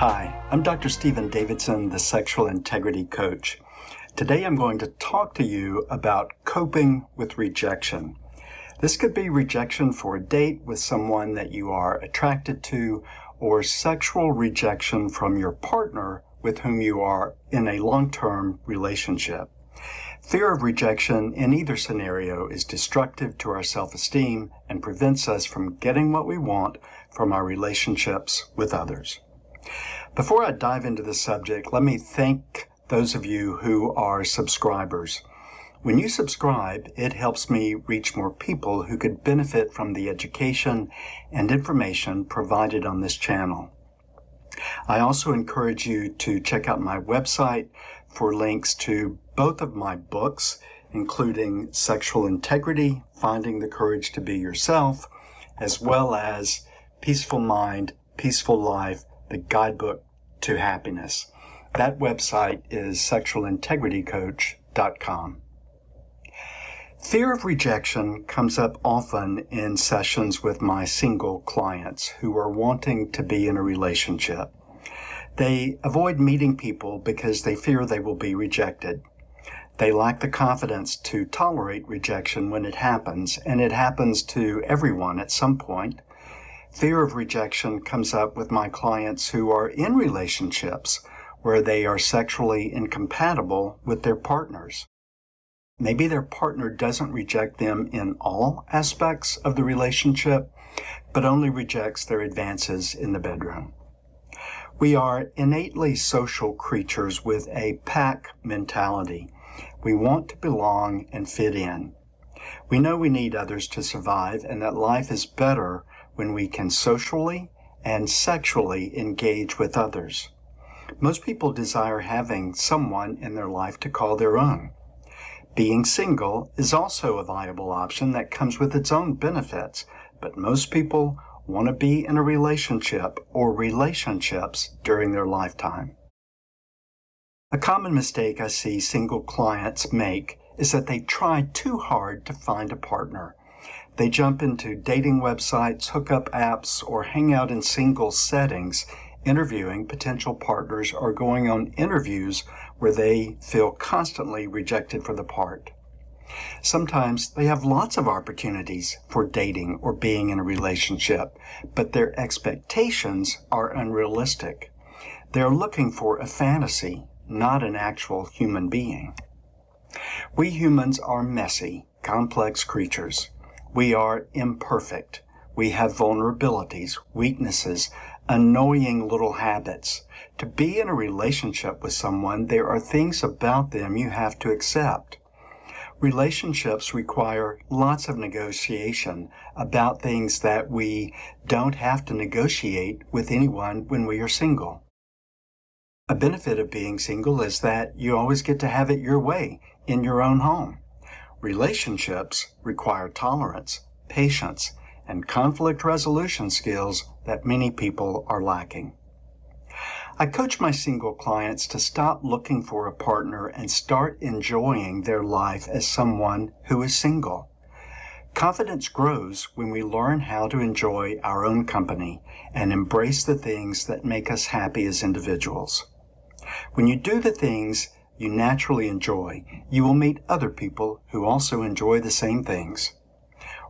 Hi, I'm Dr. Stephen Davidson, the Sexual Integrity Coach. Today I'm going to talk to you about coping with rejection. This could be rejection for a date with someone that you are attracted to, or sexual rejection from your partner with whom you are in a long-term relationship. Fear of rejection in either scenario is destructive to our self-esteem and prevents us from getting what we want from our relationships with others. Before I dive into the subject, let me thank those of you who are subscribers. When you subscribe, it helps me reach more people who could benefit from the education and information provided on this channel. I also encourage you to check out my website for links to both of my books, including Sexual Integrity, Finding the Courage to Be Yourself, as well as Peaceful Mind, Peaceful Life, the Guidebook to Happiness. That website is sexualintegritycoach.com. Fear of rejection comes up often in sessions with my single clients who are wanting to be in a relationship. They avoid meeting people because they fear they will be rejected. They lack the confidence to tolerate rejection when it happens, and it happens to everyone at some point. Fear of rejection comes up with my clients who are in relationships where they are sexually incompatible with their partners. Maybe their partner doesn't reject them in all aspects of the relationship, but only rejects their advances in the bedroom. We are innately social creatures with a pack mentality. We want to belong and fit in. We know we need others to survive and that life is better when we can socially and sexually engage with others. Most people desire having someone in their life to call their own. Being single is also a viable option that comes with its own benefits, but most people want to be in a relationship or relationships during their lifetime. A common mistake I see single clients make is that they try too hard to find a partner. They jump into dating websites, hookup apps, or hang out in single settings, interviewing potential partners or going on interviews where they feel constantly rejected for the part. Sometimes they have lots of opportunities for dating or being in a relationship, but their expectations are unrealistic. They're looking for a fantasy, not an actual human being. We humans are messy, complex creatures. We are imperfect. We have vulnerabilities, weaknesses, annoying little habits. To be in a relationship with someone, there are things about them you have to accept. Relationships require lots of negotiation about things that we don't have to negotiate with anyone when we are single. A benefit of being single is that you always get to have it your way in your own home. Relationships require tolerance, patience, and conflict resolution skills that many people are lacking. I coach my single clients to stop looking for a partner and start enjoying their life as someone who is single. Confidence grows when we learn how to enjoy our own company and embrace the things that make us happy as individuals. When you do the things you naturally enjoy, you will meet other people who also enjoy the same things.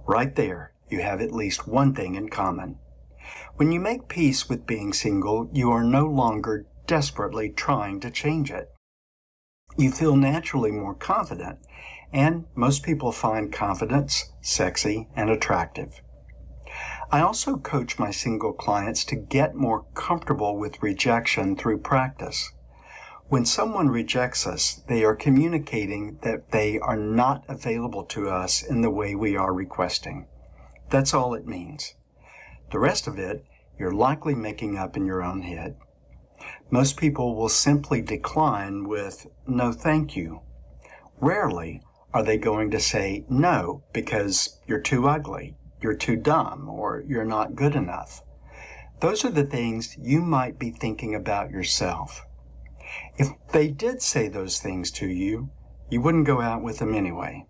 Right there, you have at least one thing in common. When you make peace with being single, you are no longer desperately trying to change it. You feel naturally more confident, and most people find confidence sexy and attractive. I also coach my single clients to get more comfortable with rejection through practice. When someone rejects us, they are communicating that they are not available to us in the way we are requesting. That's all it means. The rest of it, you're likely making up in your own head. Most people will simply decline with, "No, thank you." Rarely are they going to say no because you're too ugly, you're too dumb, or you're not good enough. Those are the things you might be thinking about yourself. If they did say those things to you, you wouldn't go out with them anyway.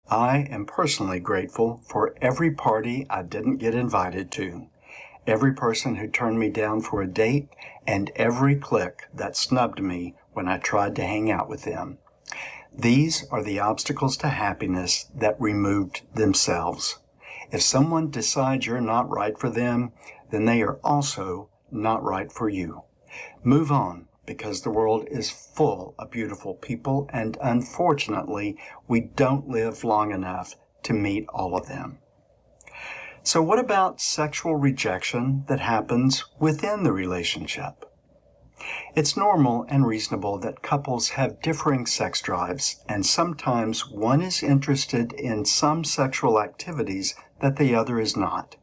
I am personally grateful for every party I didn't get invited to, every person who turned me down for a date, and every clique that snubbed me when I tried to hang out with them. These are the obstacles to happiness that removed themselves. If someone decides you're not right for them, then they are also not right for you. Move on, because the world is full of beautiful people, and unfortunately, we don't live long enough to meet all of them. So what about sexual rejection that happens within the relationship? It's normal and reasonable that couples have differing sex drives, and sometimes one is interested in some sexual activities that the other is not.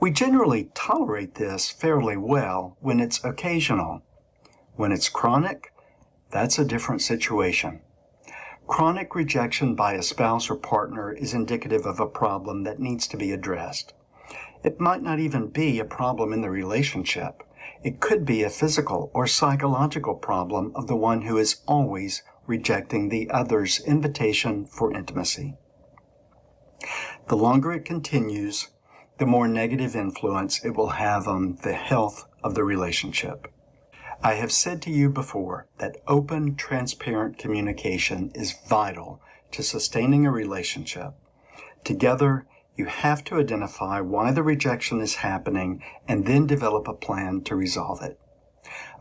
We generally tolerate this fairly well when it's occasional. When it's chronic, that's a different situation. Chronic rejection by a spouse or partner is indicative of a problem that needs to be addressed. It might not even be a problem in the relationship. It could be a physical or psychological problem of the one who is always rejecting the other's invitation for intimacy. The longer it continues, the more negative influence it will have on the health of the relationship. I have said to you before that open, transparent communication is vital to sustaining a relationship. Together, you have to identify why the rejection is happening and then develop a plan to resolve it.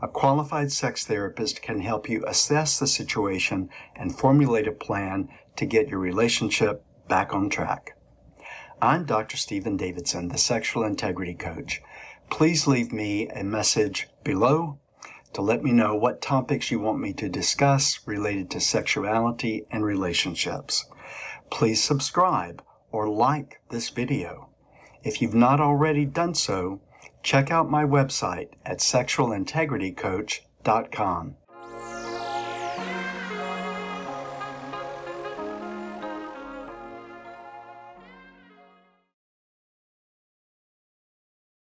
A qualified sex therapist can help you assess the situation and formulate a plan to get your relationship back on track. I'm Dr. Stephen Davidson, the Sexual Integrity Coach. Please leave me a message below to let me know what topics you want me to discuss related to sexuality and relationships. Please subscribe or like this video. If you've not already done so, check out my website at sexualintegritycoach.com.